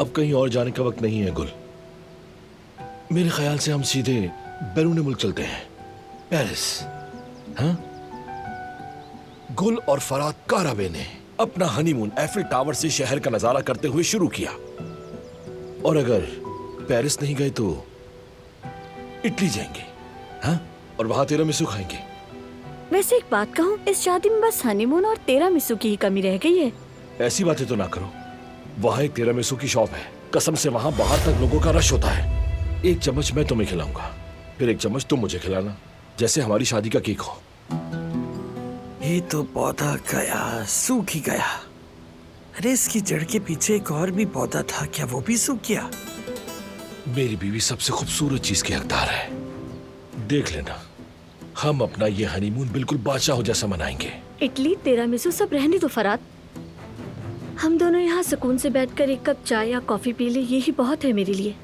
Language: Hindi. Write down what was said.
अब कहीं और जाने का वक्त नहीं है गुल। मेरे ख्याल से हम सीधे बैरून मुल्क चलते हैं, पेरिस। हाँ? गुल और फरात कारावे ने अपना हनीमून एफिल टावर से शहर का नजारा करते हुए शुरू किया, और अगर पेरिस नहीं गए तो इटली जाएंगे। हाँ? और वहां तिरामिसू खाएंगे। वैसे एक बात कहूँ, इस शादी में बस हनीमून और तिरामिसू की ही कमी रह गई है। ऐसी बातें तो ना करो। वहां एक तिरामिसू की शॉप है, कसम से वहां बाहर तक लोगों का रश होता है। एक चम्मच मैं तुम्हें खिलाऊंगा, फिर एक चम्मच तुम मुझे खिलाना, जैसे हमारी शादी का केक हो। ये तो पौधा गया, सूख ही गया। अरे इसकी जड़ के पीछे एक और भी पौधा था, क्या वो भी सूख गया? मेरी बीवी सबसे खूबसूरत चीज की हकदार है। देख लेना, हम अपना ये हनीमून बिल्कुल बादशाह जैसा मनाएंगे। इटली, तिरामिसू सब रहने दो फरात। हम दोनों यहाँ सुकून से बैठकर एक कप चाय या कॉफी पी ले, यही बहुत है मेरे लिए।